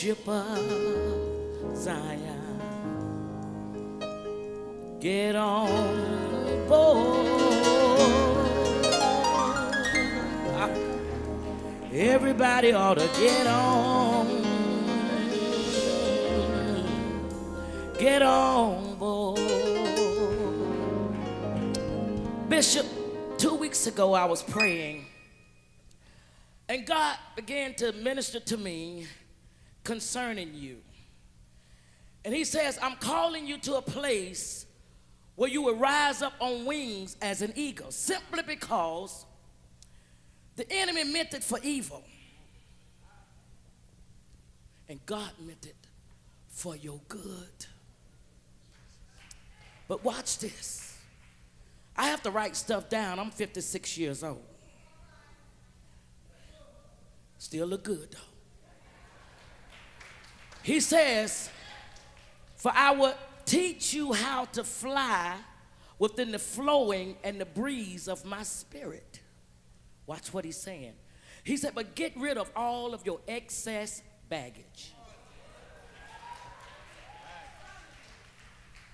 ship of Zion, get on board. Everybody ought to get on board. Bishop, 2 weeks ago I was praying, and God began to minister to me concerning you. And he says, I'm calling you to a place where you will rise up on wings as an eagle, simply because the enemy meant it for evil, and God meant it for your good. But watch this. I have to write stuff down. I'm 56 years old. Still look good, though. He says, for I will teach you how to fly within the flowing and the breeze of my spirit. Watch what he's saying. He said, but get rid of all of your excess baggage.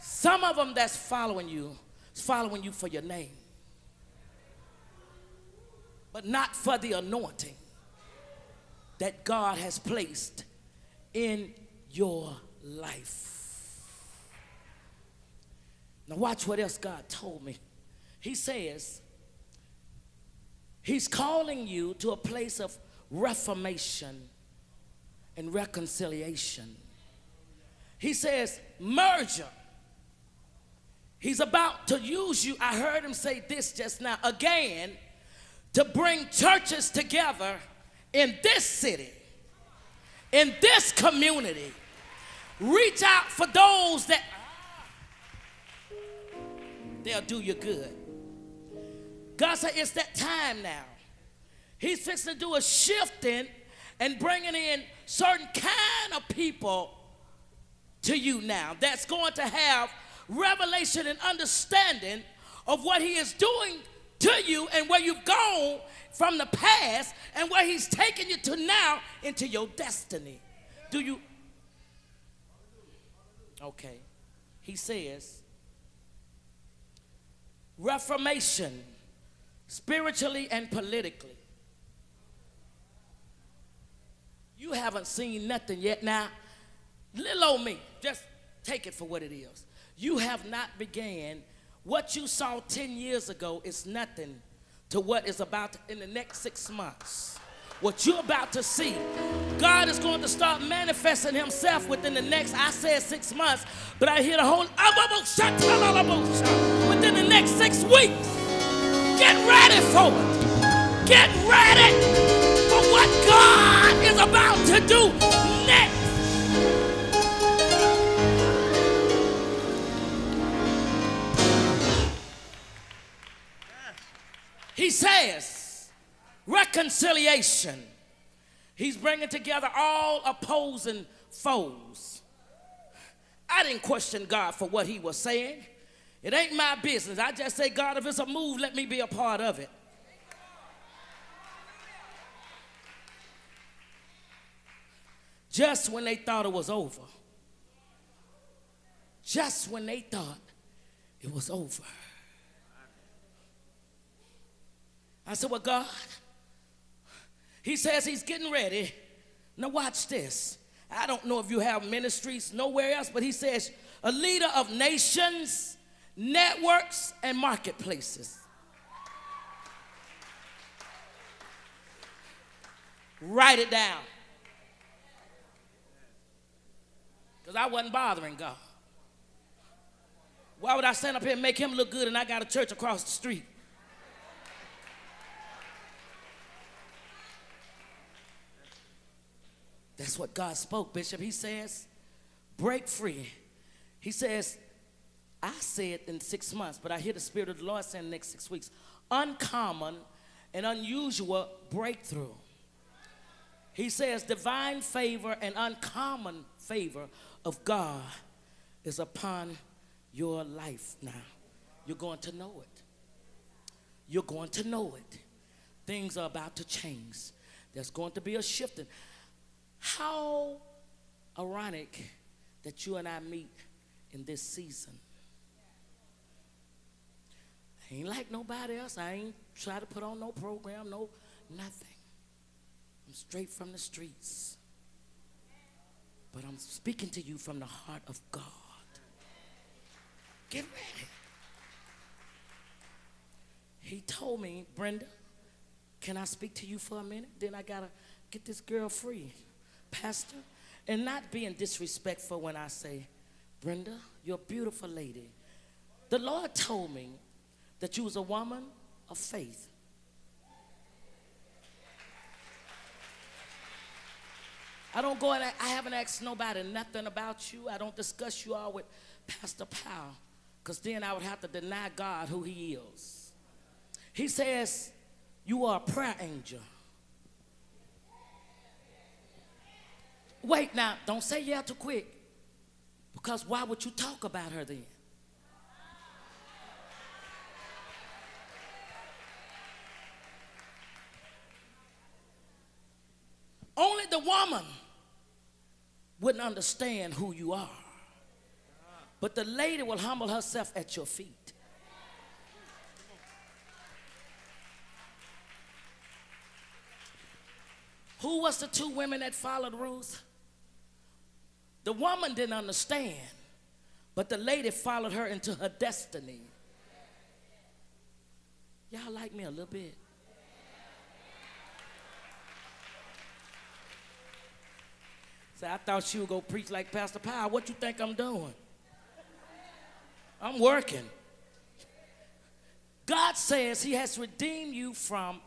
Some of them that's following you is following you for your name, but not for the anointing that God has placed in your life. Now watch what else God told me. He says, he's calling you to a place of reformation and reconciliation. He says, merger. He's about to use you, I heard him say this just now, again, to bring churches together in this city, in this community. Reach out for those that they'll do you good. God said it's that time now. He's fixing to do a shifting and bringing in certain kind of people to you now that's going to have revelation and understanding of what he is doing to you and where you've gone from the past and where he's taking you to now into your destiny. Do you? Okay. He says, reformation, spiritually and politically. You haven't seen nothing yet. Now, little old me, just take it for what it is. You have not began. What you saw 10 years ago is nothing to what is about to, in the next 6 months. What you're about to see, God is going to start manifesting himself within the next, I said 6 months, but I hear the whole, within the next 6 weeks. Get ready for it. Get ready for what God is about to do next. He says, reconciliation. He's bringing together all opposing foes. I didn't question God for what he was saying. It ain't my business. I just say, God, if it's a move, let me be a part of it. Just when they thought it was over. Just when they thought it was over. I said, well, God, he says he's getting ready. Now watch this. I don't know if you have ministries nowhere else, but he says a leader of nations, networks, and marketplaces. Write it down. Because I wasn't bothering God. Why would I stand up here and make him look good and I got a church across the street? That's what God spoke, Bishop. He says, break free. He says, I said in 6 months, but I hear the Spirit of the Lord saying the next 6 weeks, uncommon and unusual breakthrough. He says, divine favor and uncommon favor of God is upon your life now. You're going to know it. You're going to know it. Things are about to change. There's going to be a shifting. How ironic that you and I meet in this season. I ain't like nobody else. I ain't try to put on no program, no nothing. I'm straight from the streets. But I'm speaking to you from the heart of God. Get ready. He told me, Brenda, can I speak to you for a minute? Then I gotta get this girl free, Pastor. And not being disrespectful when I say, Brenda, you're a beautiful lady. The Lord told me that you was a woman of faith. I haven't asked nobody nothing about you. I don't discuss you all with Pastor Powell, because then I would have to deny God who he is. He says, you are a prayer angel. Wait now, don't say yeah too quick, because why would you talk about her then? Only the woman wouldn't understand who you are. But the lady will humble herself at your feet. Who was the two women that followed Ruth? The woman didn't understand, but the lady followed her into her destiny. Y'all like me a little bit? So I thought she would go preach like Pastor Powell. What you think I'm doing? I'm working. God says he has redeemed you from